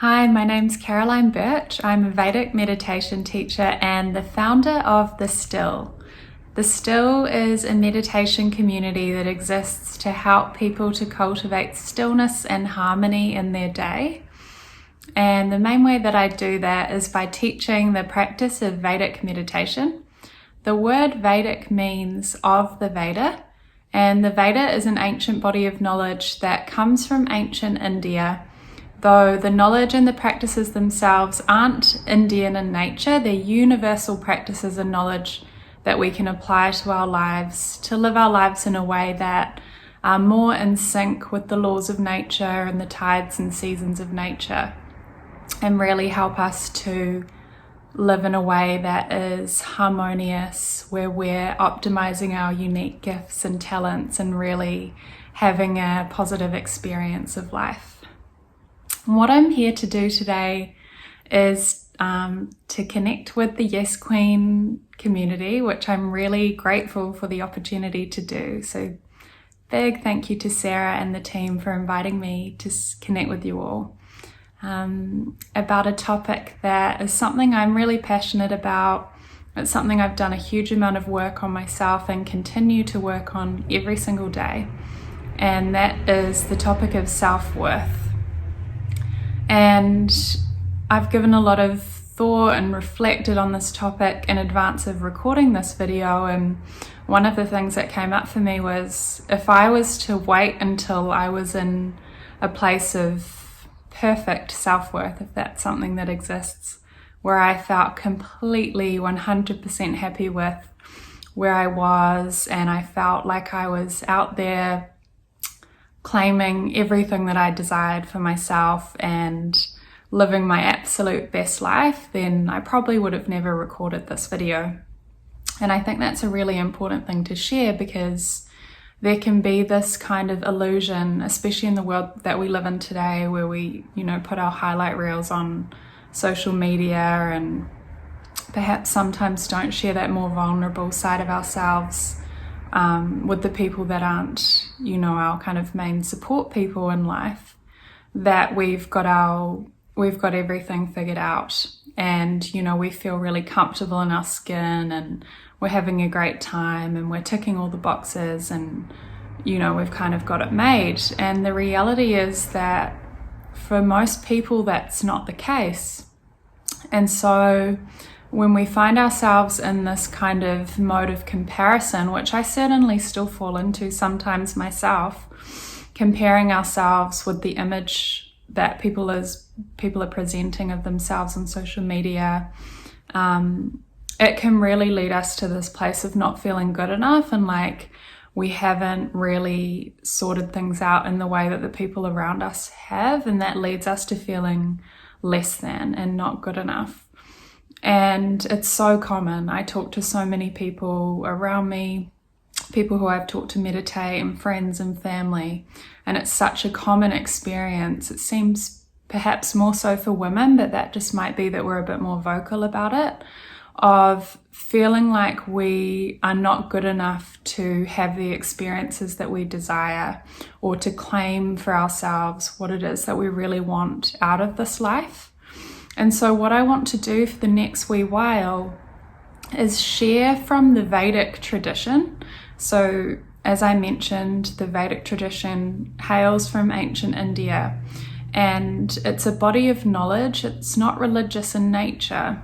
Hi, my name's Caroline Birch. I'm a Vedic meditation teacher and the founder of The Still. The Still is a meditation community that exists to help people to cultivate stillness and harmony in their day. And the main way that I do that is by teaching the practice of Vedic meditation. The word Vedic means of the Veda, and the Veda is an ancient body of knowledge that comes from ancient India. Though the knowledge and the practices themselves aren't Indian in nature, they're universal practices and knowledge that we can apply to our lives, to live our lives in a way that are more in sync with the laws of nature and the tides and seasons of nature, and really help us to live in a way that is harmonious, where we're optimizing our unique gifts and talents and really having a positive experience of life. What I'm here to do today is to connect with the Yes Queen community, which I'm really grateful for the opportunity to do. So big thank you to Sarah and the team for inviting me to connect with you all about a topic that is something I'm really passionate about. It's something I've done a huge amount of work on myself and continue to work on every single day. And that is the topic of self-worth. And I've given a lot of thought and reflected on this topic in advance of recording this video, and one of the things that came up for me was if I was to wait until I was in a place of perfect self-worth, if that's something that exists, where I felt completely 100% happy with where I was, and I felt like I was out there claiming everything that I desired for myself and living my absolute best life, then I probably would have never recorded this video. And I think that's a really important thing to share, because there can be this kind of illusion, especially in the world that we live in today, where we, put our highlight reels on social media and perhaps sometimes don't share that more vulnerable side of ourselves with the people that aren't, our kind of main support people in life, that we've got everything figured out, and, we feel really comfortable in our skin and we're having a great time and we're ticking all the boxes and, we've kind of got it made. And the reality is that for most people, that's not the case. And so when we find ourselves in this kind of mode of comparison, which I certainly still fall into sometimes myself, comparing ourselves with the image that people are presenting of themselves on social media, it can really lead us to this place of not feeling good enough, and like we haven't really sorted things out in the way that the people around us have, and that leads us to feeling less than and not good enough. And it's so common. I talk to so many people around me, people who I've taught to meditate, and friends and family, and it's such a common experience. It seems perhaps more so for women, but that just might be that we're a bit more vocal about it, of feeling like we are not good enough to have the experiences that we desire, or to claim for ourselves what it is that we really want out of this life. And so what I want to do for the next wee while is share from the Vedic tradition. So as I mentioned, the Vedic tradition hails from ancient India, and it's a body of knowledge. It's not religious in nature.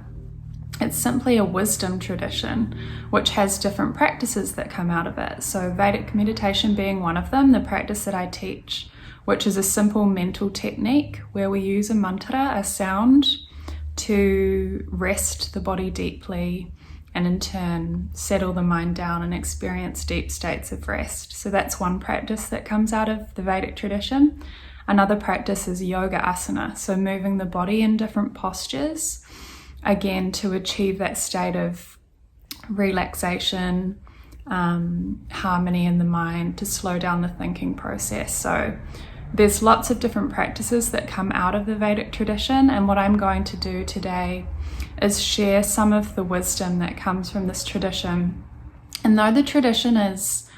It's simply a wisdom tradition, which has different practices that come out of it. So Vedic meditation being one of them, the practice that I teach, which is a simple mental technique where we use a mantra, a sound, to rest the body deeply and in turn settle the mind down and experience deep states of rest. So that's one practice that comes out of the Vedic tradition. Another practice is yoga asana, so moving the body in different postures, again to achieve that state of relaxation, harmony in the mind, to slow down the thinking process. So there's lots of different practices that come out of the Vedic tradition, and what I'm going to do today is share some of the wisdom that comes from this tradition. And though the tradition is,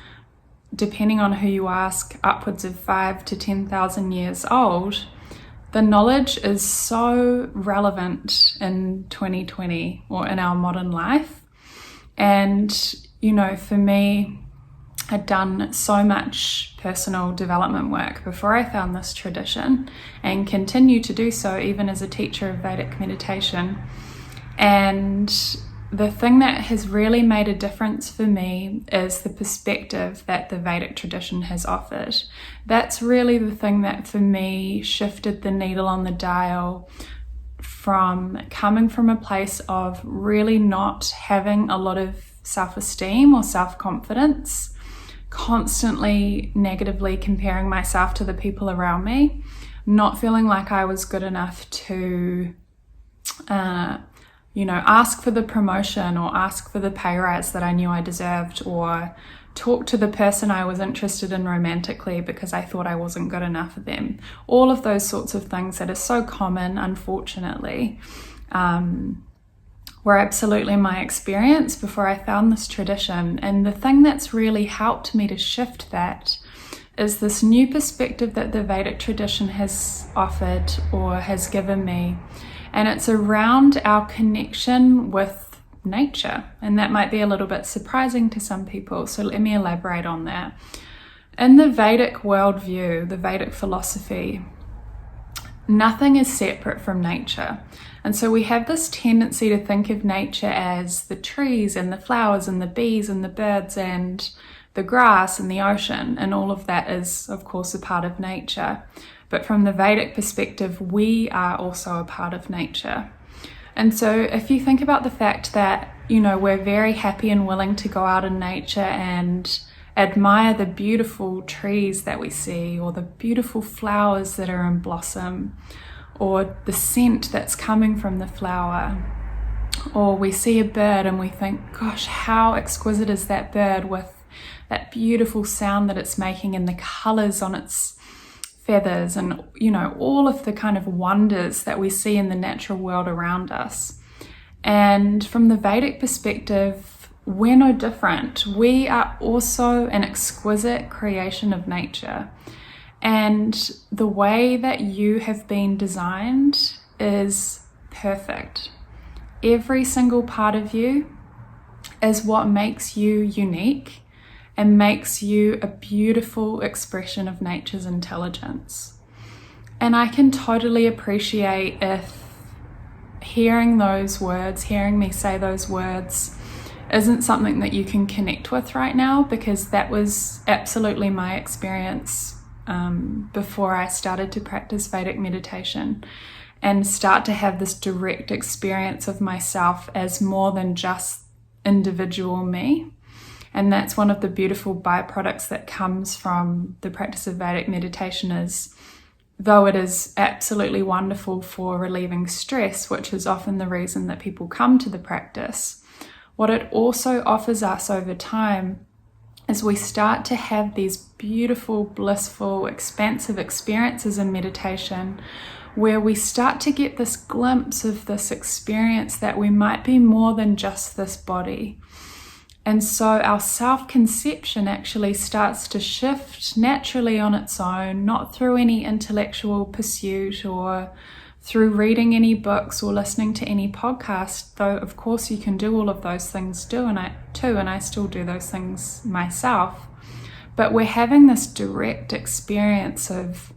depending on who you ask, upwards of 5,000 to 10,000 years old, the knowledge is so relevant in 2020 or in our modern life. And, you know, for me, I'd done so much personal development work before I found this tradition, and continue to do so even as a teacher of Vedic meditation. And the thing that has really made a difference for me is the perspective that the Vedic tradition has offered. That's really the thing that for me shifted the needle on the dial, from coming from a place of really not having a lot of self-esteem or self-confidence, constantly negatively comparing myself to the people around me, not feeling like I was good enough to ask for the promotion or ask for the pay rise that I knew I deserved, or talk to the person I was interested in romantically because I thought I wasn't good enough for them. All of those sorts of things that are so common, unfortunately, were absolutely my experience before I found this tradition. And the thing that's really helped me to shift that is this new perspective that the Vedic tradition has offered or has given me. And it's around our connection with nature. And that might be a little bit surprising to some people, so let me elaborate on that. In the Vedic worldview, the Vedic philosophy, nothing is separate from nature. And so we have this tendency to think of nature as the trees and the flowers and the bees and the birds and the grass and the ocean, and all of that is, of course, a part of nature. But from the Vedic perspective, we are also a part of nature. And so if you think about the fact that, you know, we're very happy and willing to go out in nature and admire the beautiful trees that we see, or the beautiful flowers that are in blossom, or the scent that's coming from the flower, or we see a bird and we think, gosh, how exquisite is that bird with that beautiful sound that it's making and the colors on its feathers, and, you know, all of the kind of wonders that we see in the natural world around us. And from the Vedic perspective, we're no different. We are also an exquisite creation of nature. And the way that you have been designed is perfect. Every single part of you is what makes you unique and makes you a beautiful expression of nature's intelligence. And I can totally appreciate if hearing those words, hearing me say those words, isn't something that you can connect with right now, because that was absolutely my experience before I started to practice Vedic meditation and start to have this direct experience of myself as more than just individual me. And that's one of the beautiful byproducts that comes from the practice of Vedic meditation, is though it is absolutely wonderful for relieving stress, which is often the reason that people come to the practice, what it also offers us over time is we start to have these beautiful, blissful, expansive experiences in meditation, where we start to get this glimpse of this experience that we might be more than just this body. And so our self-conception actually starts to shift naturally on its own, not through any intellectual pursuit or through reading any books or listening to any podcast, though of course you can do all of those things too, and I still do those things myself. But we're having this direct experience of,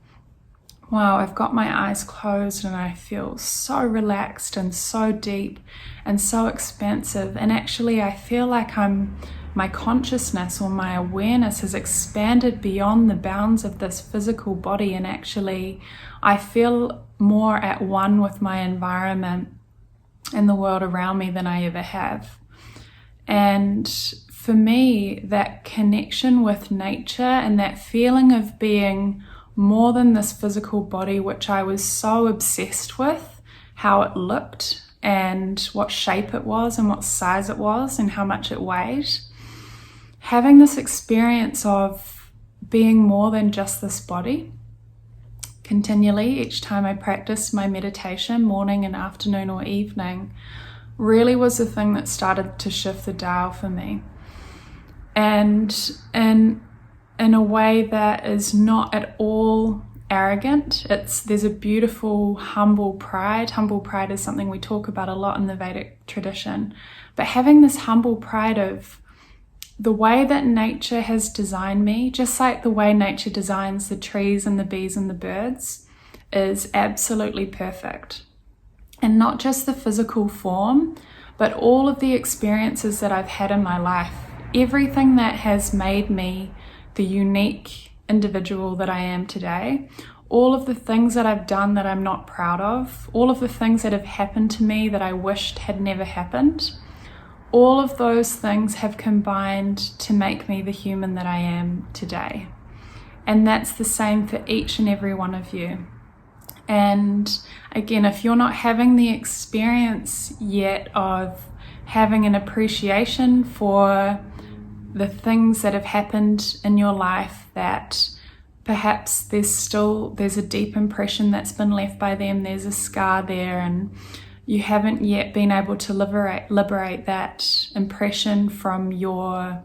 wow, I've got my eyes closed and I feel so relaxed and so deep and so expansive. And actually I feel like my consciousness or my awareness has expanded beyond the bounds of this physical body, and actually I feel more at one with my environment and the world around me than I ever have. And for me, that connection with nature and that feeling of being more than this physical body, which I was so obsessed with, how it looked and what shape it was and what size it was and how much it weighed. Having this experience of being more than just this body continually each time I practiced my meditation, morning and afternoon or evening, really was the thing that started to shift the dial for me. And in a way that is not at all arrogant. There's a beautiful humble pride. Humble pride is something we talk about a lot in the Vedic tradition. But having this humble pride of the way that nature has designed me, just like the way nature designs the trees and the bees and the birds, is absolutely perfect. And not just the physical form, but all of the experiences that I've had in my life, everything that has made me the unique individual that I am today, all of the things that I've done that I'm not proud of, all of the things that have happened to me that I wished had never happened, all of those things have combined to make me the human that I am today. And that's the same for each and every one of you. And again, if you're not having the experience yet of having an appreciation for the things that have happened in your life, that perhaps there's a deep impression that's been left by them, there's a scar there, and you haven't yet been able to liberate that impression from your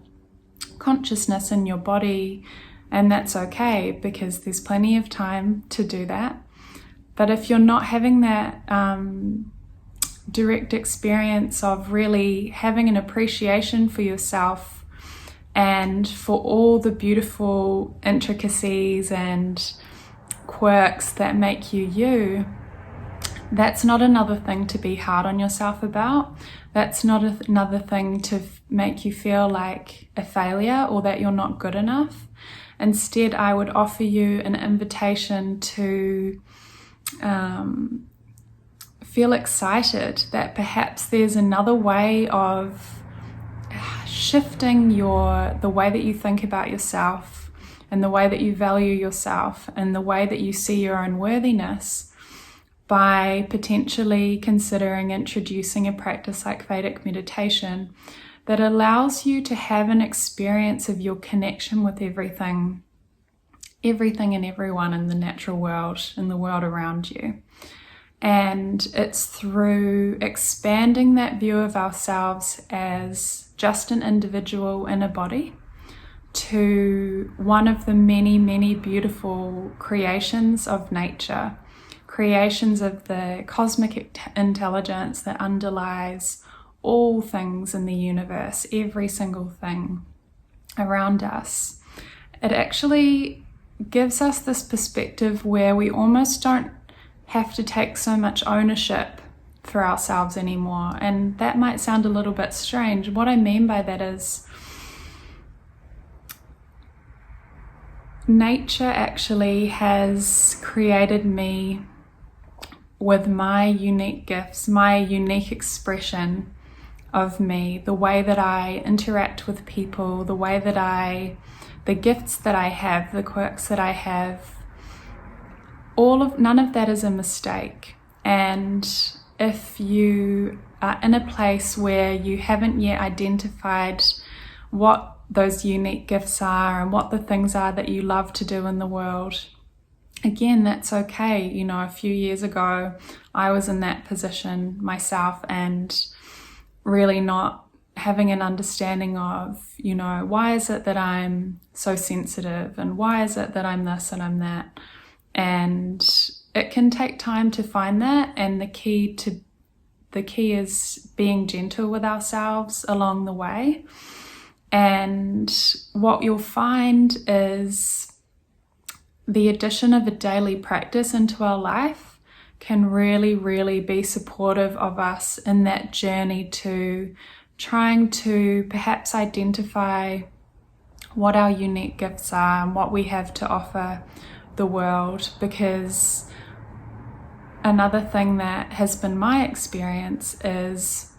consciousness and your body, and that's okay, because there's plenty of time to do that. But if you're not having that direct experience of really having an appreciation for yourself and for all the beautiful intricacies and quirks that make you you, that's not another thing to be hard on yourself about. That's not another thing to make you feel like a failure or that you're not good enough. Instead, I would offer you an invitation to feel excited that perhaps there's another way of shifting the way that you think about yourself and the way that you value yourself and the way that you see your own worthiness by potentially considering introducing a practice like Vedic meditation that allows you to have an experience of your connection with everything and everyone in the natural world, in the world around you. And it's through expanding that view of ourselves as just an individual in a body to one of the many, many beautiful creations of nature, creations of the cosmic intelligence that underlies all things in the universe, every single thing around us. It actually gives us this perspective where we almost don't have to take so much ownership for ourselves anymore. And that might sound a little bit strange. What I mean by that is nature actually has created me with my unique gifts, my unique expression of me, the way that I interact with people, the gifts that I have, the quirks that I have, none of that is a mistake. And if you are in a place where you haven't yet identified what those unique gifts are and what the things are that you love to do in the world, again, that's okay. You know, a few years ago, I was in that position myself and really not having an understanding of, you know, why is it that I'm so sensitive and why is it that I'm this and I'm that? And it can take time to find that, and the key is being gentle with ourselves along the way. And what you'll find is the addition of a daily practice into our life can really, really be supportive of us in that journey to trying to perhaps identify what our unique gifts are and what we have to offer the world. Because another thing that has been my experience is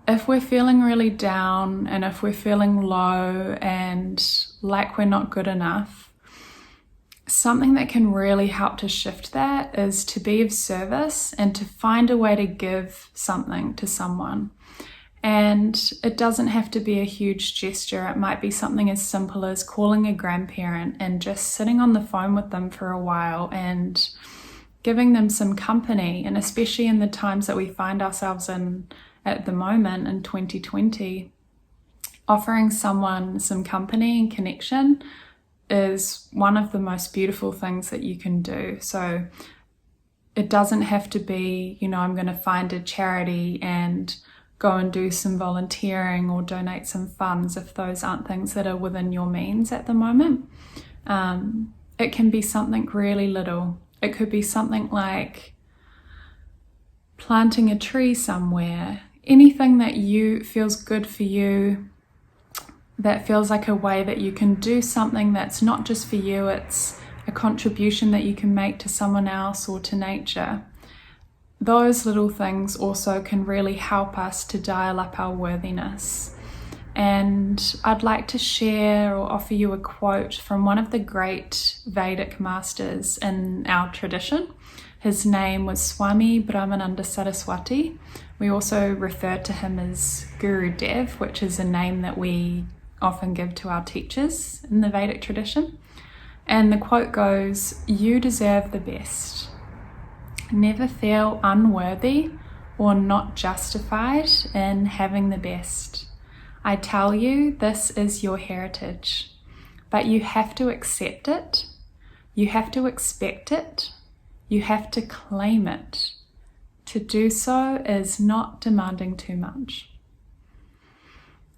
if we're feeling really down and if we're feeling low and like we're not good enough, something that can really help to shift that is to be of service and to find a way to give something to someone. And it doesn't have to be a huge gesture. It might be something as simple as calling a grandparent and just sitting on the phone with them for a while and giving them some company. And especially in the times that we find ourselves in at the moment in 2020, offering someone some company and connection is one of the most beautiful things that you can do. So it doesn't have to be, I'm going to find a charity and go and do some volunteering or donate some funds if those aren't things that are within your means at the moment. It can be something really little. It could be something like planting a tree somewhere, anything that feels good for you, that feels like a way that you can do something that's not just for you, it's a contribution that you can make to someone else or to nature. Those little things also can really help us to dial up our worthiness. And I'd like to share or offer you a quote from one of the great Vedic masters in our tradition. His name was Swami Brahmananda Saraswati. We also refer to him as Guru Dev, which is a name that we often give to our teachers in the Vedic tradition. And the quote goes, "You deserve the best. Never feel unworthy or not justified in having the best. I tell you, this is your heritage, but you have to accept it, you have to expect it, you have to claim it. To do so is not demanding too much."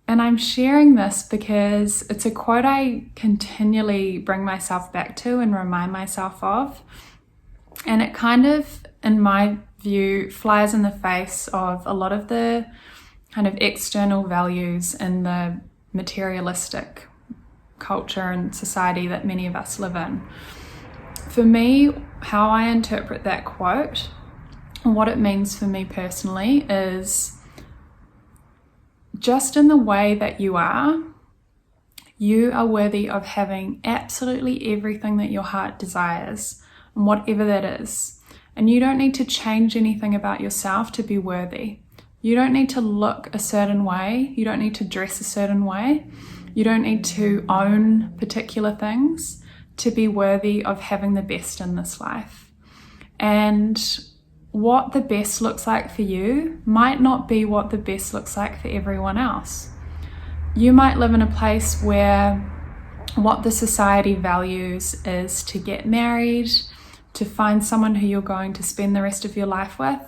And I'm sharing this because it's a quote I continually bring myself back to and remind myself of. And it kind of, in my view, flies in the face of a lot of the kind of external values in the materialistic culture and society that many of us live in. For me, how I interpret that quote and what it means for me personally is just in the way that you are worthy of having absolutely everything that your heart desires, and whatever that is. And you don't need to change anything about yourself to be worthy. You don't need to look a certain way. You don't need to dress a certain way. You don't need to own particular things to be worthy of having the best in this life. And what the best looks like for you might not be what the best looks like for everyone else. You might live in a place where what the society values is to get married, to find someone who you're going to spend the rest of your life with,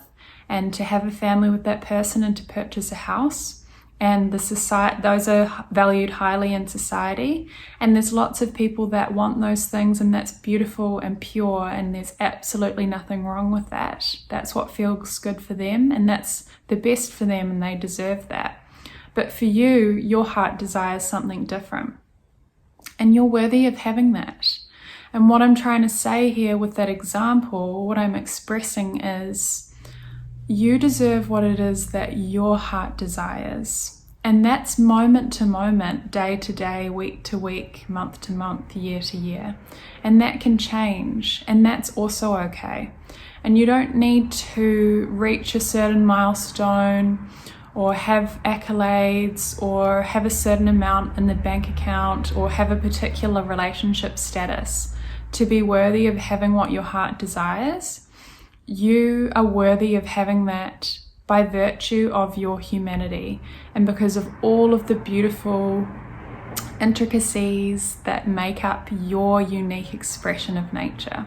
and to have a family with that person and to purchase a house. And those are valued highly in society. And there's lots of people that want those things, and that's beautiful and pure, and there's absolutely nothing wrong with that. That's what feels good for them, and that's the best for them, and they deserve that. But for you, your heart desires something different, and you're worthy of having that. And what I'm trying to say here with that example, what I'm expressing is, you deserve what it is that your heart desires. And that's moment to moment, day to day, week to week, month to month, year to year. And that can change, and that's also okay. And you don't need to reach a certain milestone or have accolades or have a certain amount in the bank account or have a particular relationship status to be worthy of having what your heart desires. You are worthy of having that by virtue of your humanity and because of all of the beautiful intricacies that make up your unique expression of nature.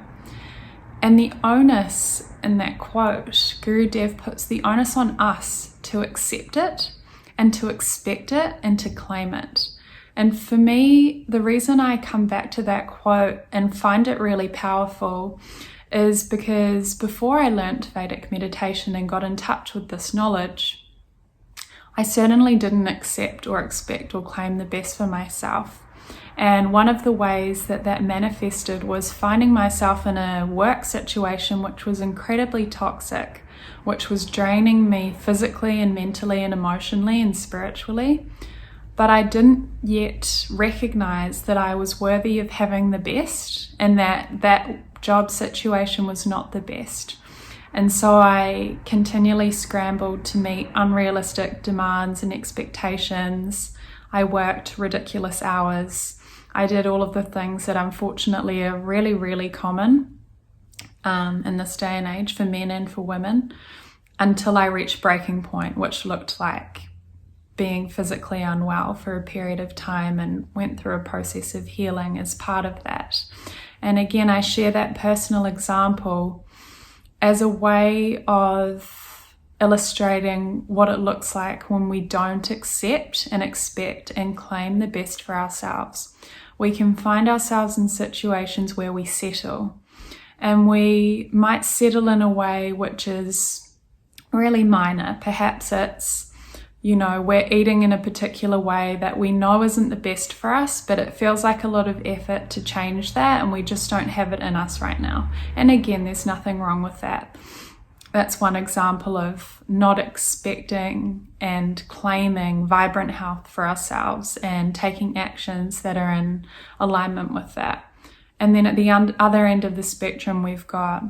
And the onus in that quote, Guru Dev puts the onus on us to accept it and to expect it and to claim it. And for me, the reason I come back to that quote and find it really powerful is because before I learnt Vedic meditation and got in touch with this knowledge, I certainly didn't accept or expect or claim the best for myself. And one of the ways that manifested was finding myself in a work situation which was incredibly toxic, which was draining me physically and mentally and emotionally and spiritually. But I didn't yet recognize that I was worthy of having the best and that job situation was not the best. And so I continually scrambled to meet unrealistic demands and expectations. I worked ridiculous hours. I did all of the things that unfortunately are really, really common in this day and age for men and for women, until I reached breaking point, which looked like being physically unwell for a period of time and went through a process of healing as part of that. And again, I share that personal example as a way of illustrating what it looks like when we don't accept and expect and claim the best for ourselves. We can find ourselves in situations where we settle, and we might settle in a way which is really minor. Perhaps it's, we're eating in a particular way that we know isn't the best for us, but it feels like a lot of effort to change that, and we just don't have it in us right now. And again, there's nothing wrong with that. That's one example of not expecting and claiming vibrant health for ourselves and taking actions that are in alignment with that. And then at the other end of the spectrum, we've got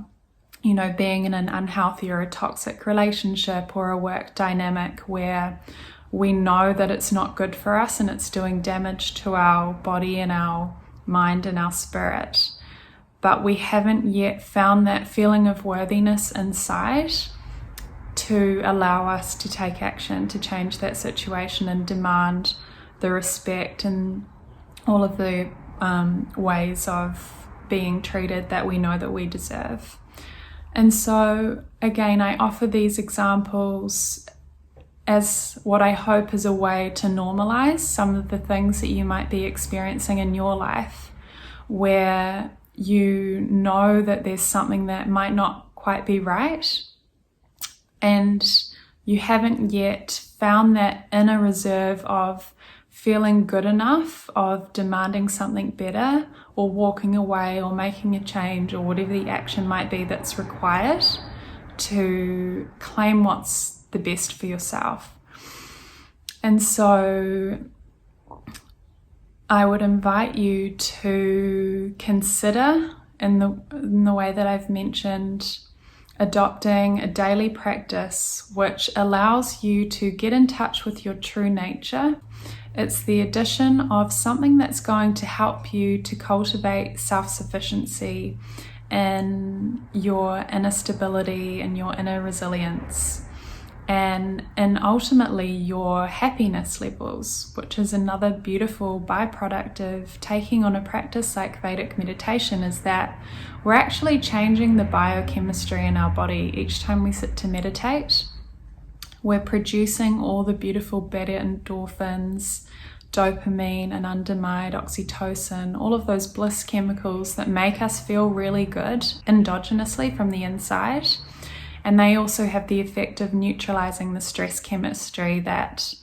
being in an unhealthy or a toxic relationship or a work dynamic where we know that it's not good for us and it's doing damage to our body and our mind and our spirit. But we haven't yet found that feeling of worthiness inside to allow us to take action to change that situation and demand the respect and all of the ways of being treated that we know that we deserve. And so, again, I offer these examples as what I hope is a way to normalize some of the things that you might be experiencing in your life, where you know that there's something that might not quite be right, and you haven't yet found that inner reserve of feeling good enough, of demanding something better, or walking away, or making a change, or whatever the action might be that's required to claim what's the best for yourself. And so I would invite you to consider, in the way that I've mentioned, adopting a daily practice which allows you to get in touch with your true nature. It's the addition of something that's going to help you to cultivate self-sufficiency in your inner stability and your inner resilience, and ultimately your happiness levels, which is another beautiful byproduct of taking on a practice like Vedic meditation, is that we're actually changing the biochemistry in our body each time we sit to meditate. We're producing all the beautiful beta endorphins, dopamine, anandamide, oxytocin, all of those bliss chemicals that make us feel really good endogenously from the inside. And they also have the effect of neutralizing the stress chemistry that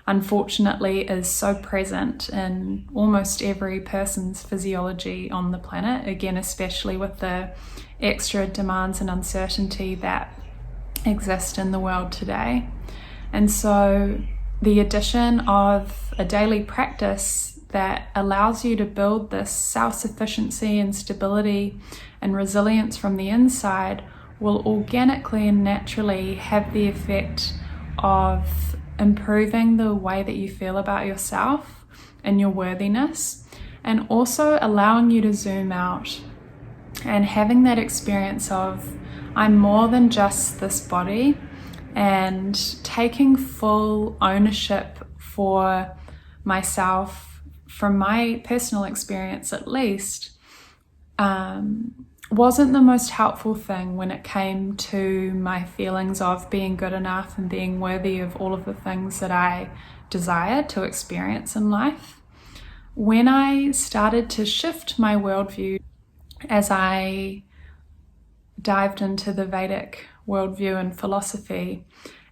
unfortunately is so present in almost every person's physiology on the planet, again, especially with the extra demands and uncertainty that exist in the world today. And so the addition of a daily practice that allows you to build this self-sufficiency and stability and resilience from the inside will organically and naturally have the effect of improving the way that you feel about yourself and your worthiness, and also allowing you to zoom out and having that experience of, I'm more than just this body, and taking full ownership for myself, from my personal experience at least, wasn't the most helpful thing when it came to my feelings of being good enough and being worthy of all of the things that I desire to experience in life. When I started to shift my worldview as I dived into the Vedic worldview and philosophy,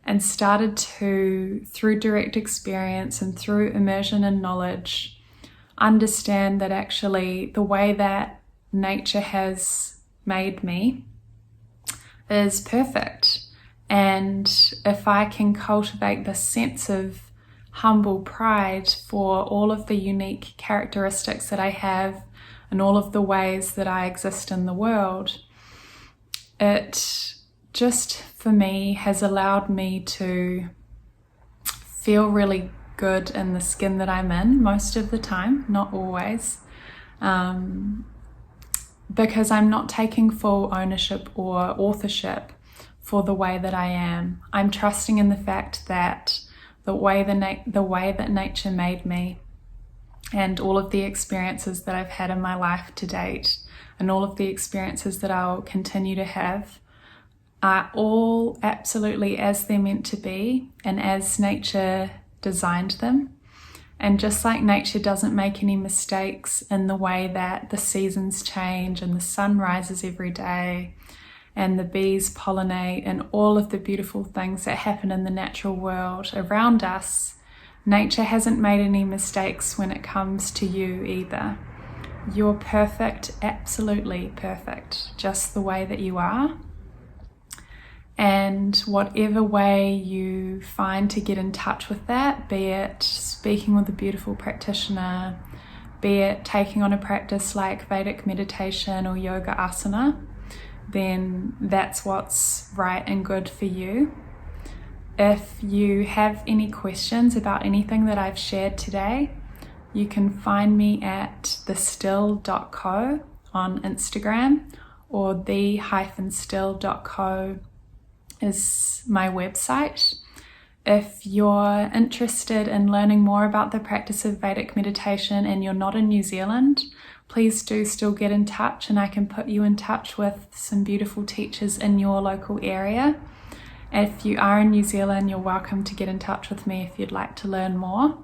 and started to, through direct experience and through immersion and knowledge, understand that actually the way that nature has made me is perfect. And if I can cultivate this sense of humble pride for all of the unique characteristics that I have and all of the ways that I exist in the world, it just for me has allowed me to feel really good in the skin that I'm in most of the time, not always, because I'm not taking full ownership or authorship for the way that I am. I'm trusting in the fact that the way that nature made me, and all of the experiences that I've had in my life to date, and all of the experiences that I'll continue to have, are all absolutely as they're meant to be and as nature designed them. And just like nature doesn't make any mistakes in the way that the seasons change and the sun rises every day and the bees pollinate and all of the beautiful things that happen in the natural world around us, nature hasn't made any mistakes when it comes to you either. You're perfect, absolutely perfect, just the way that you are. And whatever way you find to get in touch with that, be it speaking with a beautiful practitioner, be it taking on a practice like Vedic meditation or yoga asana, then that's what's right and good for you. If you have any questions about anything that I've shared today, you can find me at thestill.co on Instagram, or the-still.co is my website. If you're interested in learning more about the practice of Vedic meditation and you're not in New Zealand, please do still get in touch, and I can put you in touch with some beautiful teachers in your local area. If you are in New Zealand, you're welcome to get in touch with me if you'd like to learn more.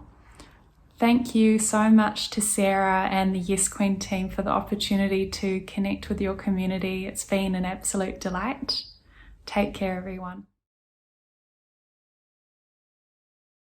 Thank you so much to Sarah and the Yes Queen team for the opportunity to connect with your community. It's been an absolute delight. Take care, everyone.